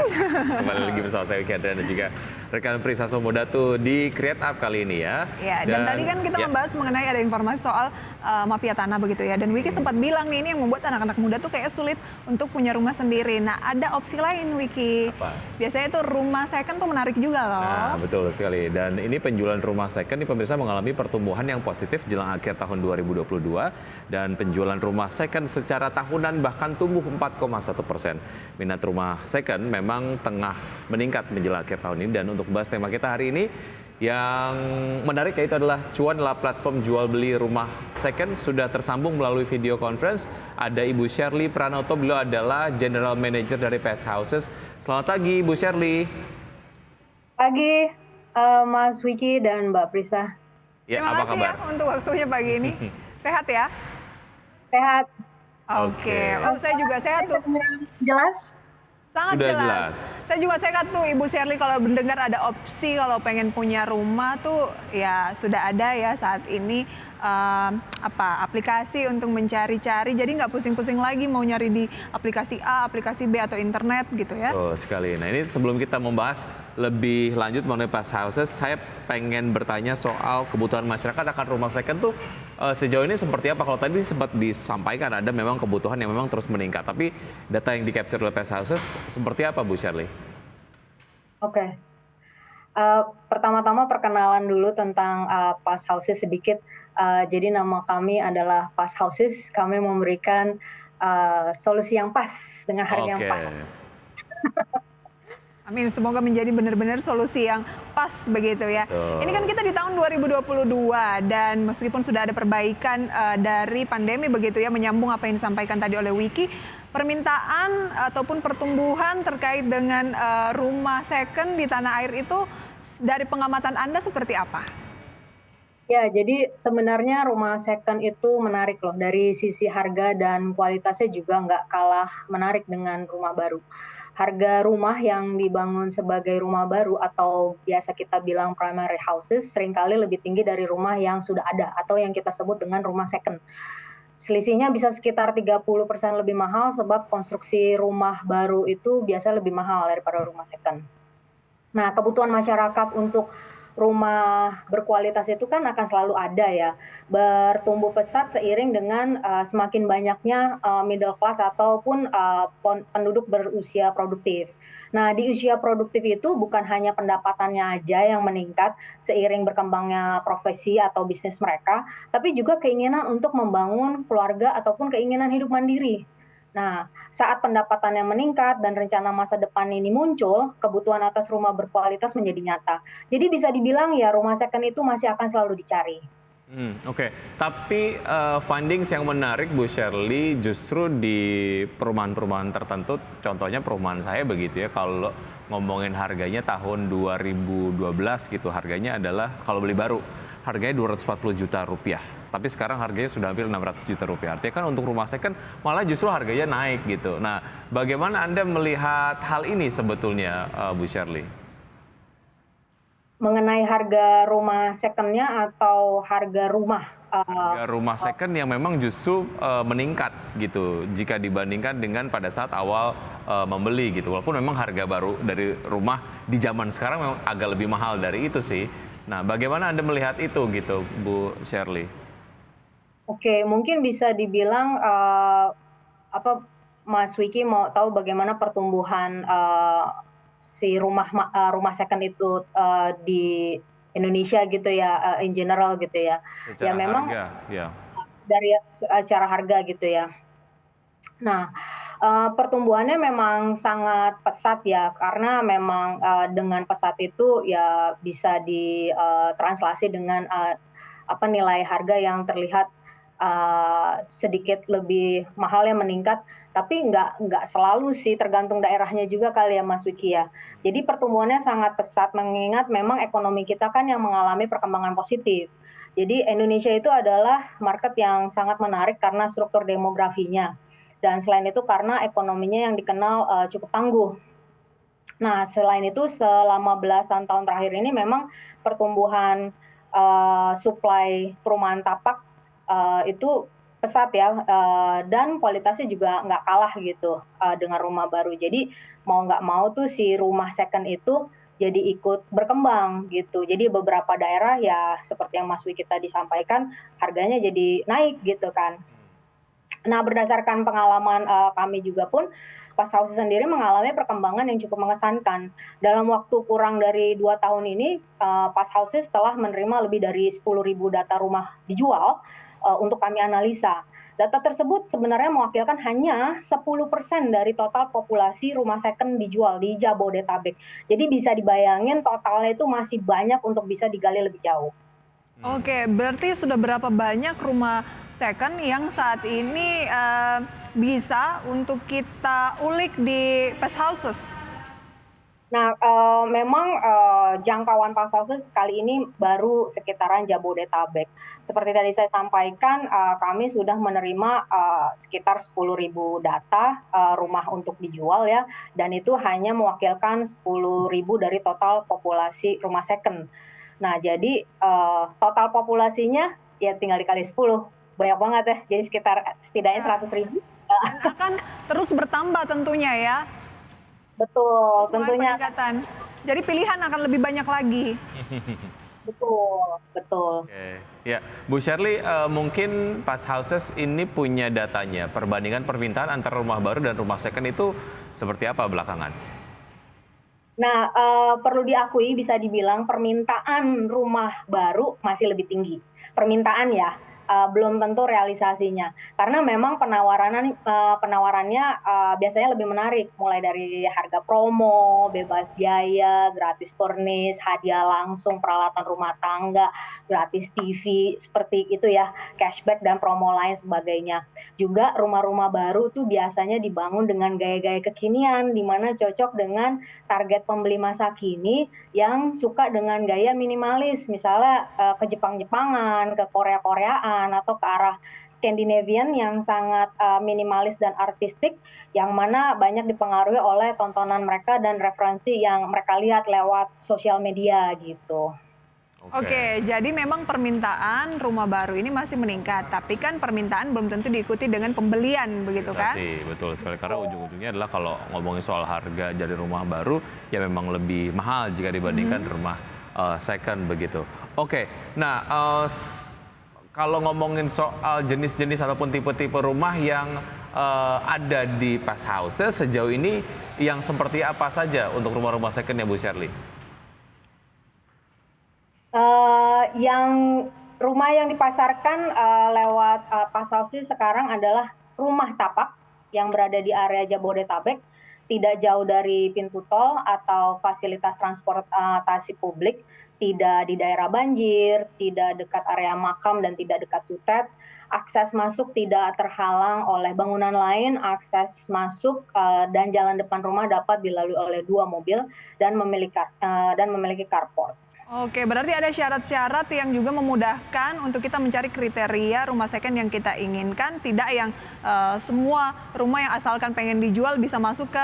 Kembali lagi bersama saya Wiki Adrian dan juga rekan Prisa Somoda tuh di Create Up kali ini ya. Ya, dan tadi kan kita membahas mengenai ada informasi soal mafia tanah begitu ya. Dan Wiki sempat bilang nih, ini yang membuat anak-anak muda tuh kayak sulit untuk punya rumah sendiri. Nah, ada opsi lain Wiki. Apa? Biasanya tuh rumah second tuh menarik juga loh. Nah, betul sekali. Dan ini penjualan rumah second di pemirsa mengalami pertumbuhan yang positif jelang akhir tahun 2022. Dan penjualan rumah second secara tahunan bahkan tumbuh 4,1%. Minat rumah second memang tengah meningkat menjelang akhir tahun ini. Dan untuk bahas tema kita hari ini, yang menarik yaitu adalah cuan adalah platform jual beli rumah second. Sudah tersambung melalui video conference. Ada Ibu Shirley Pranoto, beliau adalah General Manager dari PS Houses. Selamat pagi Ibu Shirley. Pagi Mas Wiki dan Mbak Prisa. Ya, Terima apa kasih kabar? ya untuk waktunya pagi ini. Sehat ya? Sehat? Oke. Oh, saya juga sehat tuh. Jelas? Sangat Sudah jelas. jelas. Saya juga sehat tuh Ibu Shirley, kalau mendengar ada opsi kalau pengen punya rumah tuh ya sudah ada ya saat ini aplikasi untuk mencari-cari, jadi nggak pusing-pusing lagi mau nyari di aplikasi A, aplikasi B atau internet gitu ya. Oh, sekali. Nah, ini sebelum kita membahas lebih lanjut mengenai PS Houses, saya pengen bertanya soal kebutuhan masyarakat akan rumah second tuh sejauh ini seperti apa? Kalau tadi sempat disampaikan ada memang kebutuhan yang memang terus meningkat, tapi data yang di-capture oleh PS Houses seperti apa Bu Shirley? Oke. Pertama-tama perkenalan dulu tentang Pas Houses sedikit. Jadi nama kami adalah Pas Houses. Kami memberikan solusi yang pas dengan harga yang pas. Amin, semoga menjadi benar-benar solusi yang pas begitu ya. Ini kan kita di tahun 2022 dan meskipun sudah ada perbaikan dari pandemi begitu ya, menyambung apa yang disampaikan tadi oleh Wiki, permintaan ataupun pertumbuhan terkait dengan rumah second di tanah air itu dari pengamatan Anda seperti apa? Ya, jadi sebenarnya rumah second itu menarik loh. Dari sisi harga dan kualitasnya juga nggak kalah menarik dengan rumah baru. Harga rumah yang dibangun sebagai rumah baru atau biasa kita bilang primary houses seringkali lebih tinggi dari rumah yang sudah ada atau yang kita sebut dengan rumah second. Selisihnya bisa sekitar 30% lebih mahal sebab konstruksi rumah baru itu biasa lebih mahal daripada rumah second. Nah, kebutuhan masyarakat untuk rumah berkualitas itu kan akan selalu ada ya, bertumbuh pesat seiring dengan semakin banyaknya middle class ataupun penduduk berusia produktif. Nah, di usia produktif itu bukan hanya pendapatannya aja yang meningkat seiring berkembangnya profesi atau bisnis mereka, tapi juga keinginan untuk membangun keluarga ataupun keinginan hidup mandiri. Nah, saat pendapatannya meningkat dan rencana masa depan ini muncul, kebutuhan atas rumah berkualitas menjadi nyata. Jadi bisa dibilang ya rumah second itu masih akan selalu dicari. Oke. Tapi findings yang menarik Bu Shirley justru di perumahan-perumahan tertentu, contohnya perumahan saya begitu ya, kalau ngomongin harganya tahun 2012 gitu, harganya adalah kalau beli baru, harganya 240 juta rupiah. Tapi sekarang harganya sudah hampir 600 juta rupiah. Artinya kan untuk rumah second malah justru harganya naik gitu. Nah, bagaimana Anda melihat hal ini sebetulnya Bu Shirley? Mengenai harga rumah second-nya atau harga rumah? Harga rumah second yang memang justru meningkat gitu jika dibandingkan dengan pada saat awal membeli gitu. Walaupun memang harga baru dari rumah di zaman sekarang memang agak lebih mahal dari itu sih. Nah, bagaimana Anda melihat itu gitu Bu Shirley? Oke, mungkin bisa dibilang Mas Wiki mau tahu bagaimana pertumbuhan si rumah second itu di Indonesia gitu ya, in general gitu ya. Secara Ya memang harga, ya. dari secara harga gitu ya. Nah, pertumbuhannya memang sangat pesat ya, karena memang dengan pesat itu ya bisa ditranslasi dengan nilai harga yang terlihat sedikit lebih mahalnya meningkat, tapi nggak selalu sih, tergantung daerahnya juga kali ya Mas Wiki ya. Jadi pertumbuhannya sangat pesat mengingat memang ekonomi kita kan yang mengalami perkembangan positif. Jadi Indonesia itu adalah market yang sangat menarik karena struktur demografinya. Dan selain itu karena ekonominya yang dikenal cukup tangguh. Nah, selain itu selama belasan tahun terakhir ini memang pertumbuhan supply perumahan tapak itu pesat ya, dan kualitasnya juga nggak kalah gitu, dengan rumah baru. Jadi mau nggak mau tuh si rumah second itu jadi ikut berkembang gitu. Jadi beberapa daerah ya seperti yang Mas Wiki tadi sampaikan, harganya jadi naik gitu kan. Nah, berdasarkan pengalaman kami juga pun, Pas House sendiri mengalami perkembangan yang cukup mengesankan. Dalam waktu kurang dari 2 tahun ini, Pas House telah menerima lebih dari 10.000 data rumah dijual untuk kami analisa. Data tersebut sebenarnya mewakilkan hanya 10% dari total populasi rumah second dijual di Jabodetabek. Jadi bisa dibayangin totalnya itu masih banyak untuk bisa digali lebih jauh. Oke, berarti sudah berapa banyak rumah second yang saat ini bisa untuk kita ulik di Pest Houses? Nah, memang jangkauan Pas Houses kali ini baru sekitaran Jabodetabek. Seperti tadi saya sampaikan, kami sudah menerima sekitar 10.000 data rumah untuk dijual ya, dan itu hanya mewakilkan 10.000 dari total populasi rumah second. Nah, jadi total populasinya ya tinggal dikali 10, banyak banget ya. Jadi setidaknya 100.000. Dan akan terus bertambah tentunya ya. Betul, Sesuai tentunya. peningkatan. Jadi pilihan akan lebih banyak lagi. Betul, betul. Oke. Ya, Bu Shirley, mungkin Pas Houses ini punya datanya. Perbandingan permintaan antara rumah baru dan rumah second itu seperti apa belakangan? Nah, perlu diakui bisa dibilang permintaan rumah baru masih lebih tinggi. Permintaan ya, belum tentu realisasinya. Karena memang penawarannya biasanya lebih menarik, mulai dari harga promo, bebas biaya, gratis turnis, hadiah langsung, peralatan rumah tangga, gratis TV, seperti itu ya, cashback dan promo lain sebagainya. Juga rumah-rumah baru tuh biasanya dibangun dengan gaya-gaya kekinian, di mana cocok dengan target pembeli masa kini yang suka dengan gaya minimalis, misalnya ke Jepang-Jepangan, ke Korea-Koreaan, atau ke arah Scandinavian yang sangat minimalis dan artistik, yang mana banyak dipengaruhi oleh tontonan mereka dan referensi yang mereka lihat lewat sosial media gitu. Oke, jadi memang permintaan rumah baru ini masih meningkat, tapi kan permintaan belum tentu diikuti dengan pembelian, begitu kan? Sih, betul sekali. Karena ujung-ujungnya adalah kalau ngomongin soal harga dari rumah baru, ya memang lebih mahal jika dibandingkan rumah second begitu. Oke, nah kalau ngomongin soal jenis-jenis ataupun tipe-tipe rumah yang ada di Pas Houses sejauh ini, yang seperti apa saja untuk rumah-rumah second ya Bu Shirley? Yang rumah yang dipasarkan lewat Pas Houses sekarang adalah rumah tapak yang berada di area Jabodetabek, tidak jauh dari pintu tol atau fasilitas transportasi publik, tidak di daerah banjir, tidak dekat area makam dan tidak dekat sutet. Akses masuk tidak terhalang oleh bangunan lain, akses masuk dan jalan depan rumah dapat dilalui oleh 2 mobil dan memiliki carport. Oke, berarti ada syarat-syarat yang juga memudahkan untuk kita mencari kriteria rumah second yang kita inginkan, tidak yang semua rumah yang asalkan pengen dijual bisa masuk ke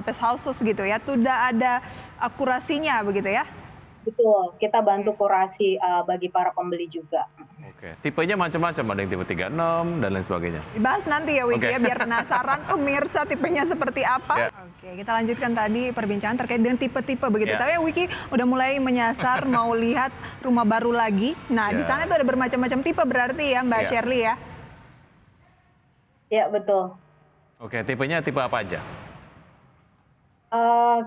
Pest Houses gitu ya. Tidak ada akurasinya begitu ya? Betul, kita bantu kurasi bagi para pembeli juga. Oke, tipenya macam-macam, ada yang tipe 36 dan lain sebagainya. Dibahas nanti ya Wiki Oke. ya, biar penasaran pemirsa tipenya seperti apa. Ya. Oke, kita lanjutkan tadi perbincangan terkait dengan tipe-tipe begitu. Ya. Tapi Wiki udah mulai menyasar mau lihat rumah baru lagi. Nah, di Ya. sana itu ada bermacam-macam tipe berarti ya Mbak Ya. Shirley ya. Ya, betul. Oke, tipenya tipe apa aja?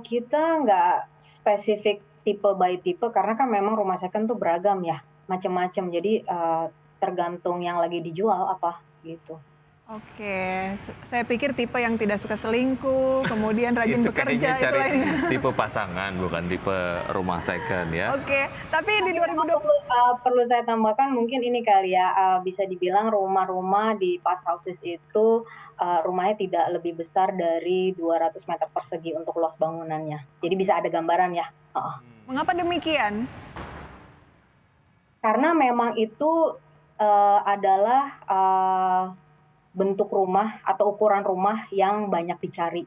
Kita nggak spesifik tipe by tipe karena kan memang rumah second tuh beragam ya, macam-macam. Jadi tergantung yang lagi dijual apa gitu. Oke, saya pikir tipe yang tidak suka selingkuh, kemudian rajin Itu bekerja kayaknya itu cari lainnya. tipe pasangan, bukan tipe rumah second ya. Oke, tapi di Tapi memang 2020 perlu saya tambahkan mungkin ini kali ya, bisa dibilang rumah-rumah di Pas Houses itu rumahnya tidak lebih besar dari 200 meter persegi untuk luas bangunannya. Jadi bisa ada gambaran ya. mengapa demikian? Karena memang itu adalah bentuk rumah atau ukuran rumah yang banyak dicari.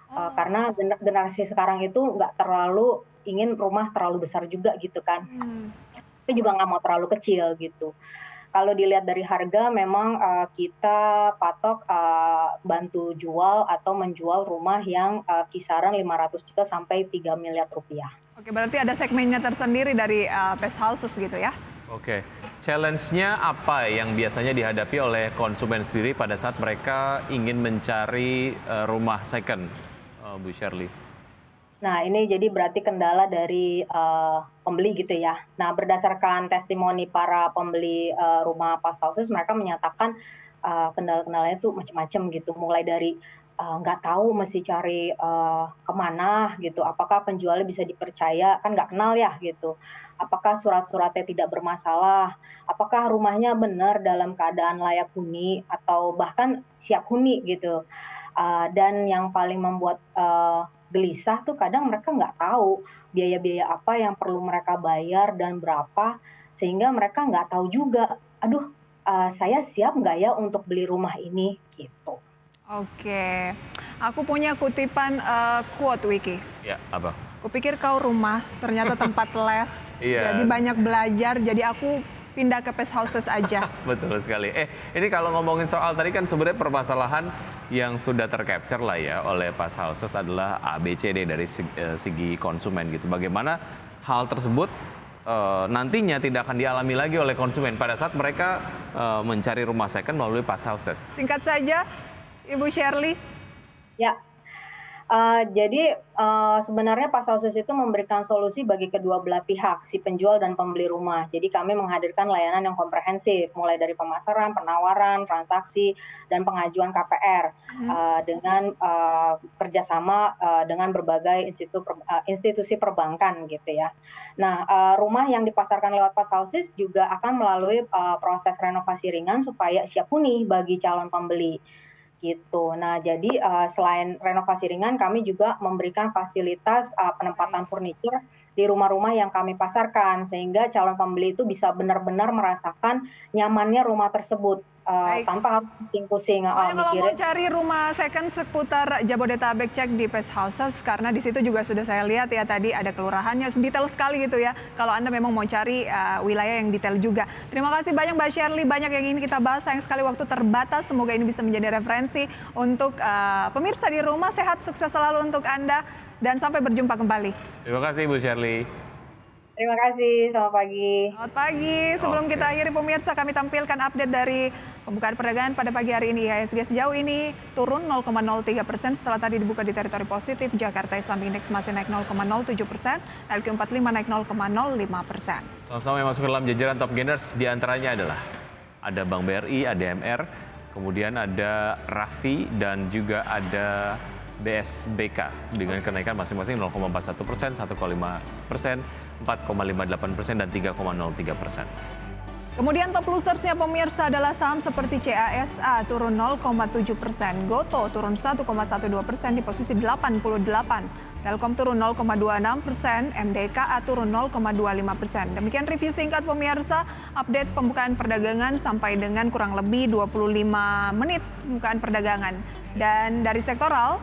Karena generasi sekarang itu nggak terlalu ingin rumah terlalu besar juga gitu kan. Hmm. Tapi juga nggak mau terlalu kecil gitu. Kalau dilihat dari harga memang kita patok bantu jual atau menjual rumah yang kisaran 500 juta sampai 3 miliar rupiah. Oke, berarti ada segmennya tersendiri dari Best Houses gitu ya? Oke, challenge-nya apa yang biasanya dihadapi oleh konsumen sendiri pada saat mereka ingin mencari rumah second, Bu Shirley? Nah, ini jadi berarti kendala dari pembeli gitu ya. Nah, berdasarkan testimoni para pembeli rumah Fast Houses, mereka menyatakan kendala-kendalanya itu macam-macam gitu. Mulai dari nggak tahu mesti cari kemana gitu. Apakah penjualnya bisa dipercaya? Kan nggak kenal ya gitu. Apakah surat-suratnya tidak bermasalah? Apakah rumahnya benar dalam keadaan layak huni atau bahkan siap huni gitu. Dan yang paling membuat gelisah tuh kadang mereka nggak tahu biaya-biaya apa yang perlu mereka bayar dan berapa, sehingga mereka nggak tahu juga, aduh saya siap nggak ya untuk beli rumah ini gitu. Oke, aku punya kutipan quote Wiki. Ya, apa? Kupikir kau rumah, ternyata tempat les, Iya. jadi banyak belajar, jadi aku pindah ke Best Houses aja. Betul sekali. Ini kalau ngomongin soal tadi kan sebenarnya permasalahan yang sudah tercapture lah ya oleh Fast Houses adalah ABCD dari segi konsumen gitu. Bagaimana hal tersebut nantinya tidak akan dialami lagi oleh konsumen pada saat mereka mencari rumah second melalui Fast Houses. Singkat saja, Ibu Shirley. Ya, jadi sebenarnya Fast Houses itu memberikan solusi bagi kedua belah pihak, si penjual dan pembeli rumah. Jadi kami menghadirkan layanan yang komprehensif, mulai dari pemasaran, penawaran, transaksi, dan pengajuan KPR dengan kerjasama dengan berbagai institusi perbankan gitu ya. Nah, rumah yang dipasarkan lewat Fast Houses juga akan melalui proses renovasi ringan supaya siap huni bagi calon pembeli. Gitu. Nah, jadi selain renovasi ringan, kami juga memberikan fasilitas penempatan furnitur di rumah-rumah yang kami pasarkan, sehingga calon pembeli itu bisa benar-benar merasakan nyamannya rumah tersebut tanpa harus pusing-pusing Kalau mau mikirin. cari rumah second seputar Jabodetabek, cek di Best Houses, karena di situ juga sudah saya lihat ya tadi ada kelurahannya, detail sekali gitu ya. Kalau Anda memang mau cari wilayah yang detail juga. Terima kasih banyak Mbak Shirley, banyak yang ingin kita bahas, sayang sekali waktu terbatas. Semoga ini bisa menjadi referensi untuk pemirsa di rumah. Sehat, sukses selalu untuk Anda, dan sampai berjumpa kembali. Terima kasih Bu Shirley. Terima kasih, selamat pagi. Selamat pagi. Sebelum kita akhiri pemirsa, kami tampilkan update dari pembukaan perdagangan pada pagi hari ini. IHSG sejauh ini turun 0,03% setelah tadi dibuka di teritori positif. Jakarta Islam Index masih naik 0,07%, LQ45 naik 0,05%. Sama-sama yang masuk ke dalam jajaran top gainers diantaranya adalah ada Bank BRI, ADMR, kemudian ada Raffi dan juga ada BSBK dengan kenaikan masing-masing 0,41%, 1,5%, 4,58% dan 3,03%. Kemudian top losersnya pemirsa adalah saham seperti CASA turun 0,7%, Goto turun 1,12% di posisi 88, Telkom turun 0,26%, MDKA turun 0,25%. Demikian review singkat pemirsa, update pembukaan perdagangan sampai dengan kurang lebih 25 menit pembukaan perdagangan. Dan dari sektoral,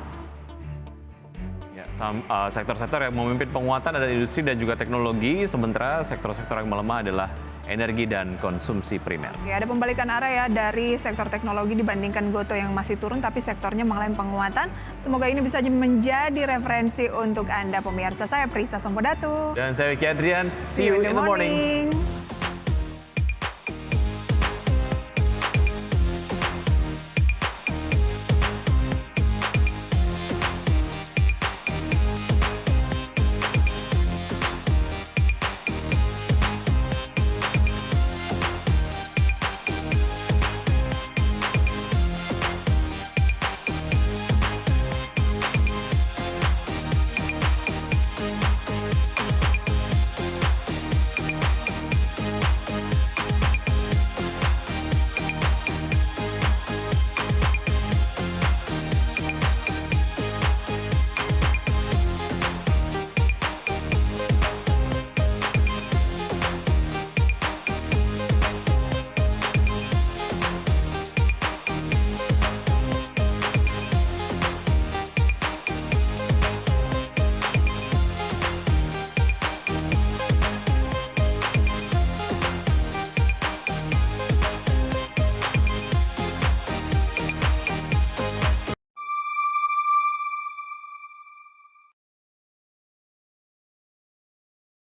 sektor-sektor yang memimpin penguatan ada industri dan juga teknologi, sementara sektor-sektor yang melemah adalah energi dan konsumsi primer. Oke, ada pembalikan arah ya dari sektor teknologi dibandingkan Goto yang masih turun, tapi sektornya mengalami penguatan. Semoga ini bisa menjadi referensi untuk Anda pemirsa. Saya Prisa Sambodatu. Dan saya Wiki Adrian, see you in the morning.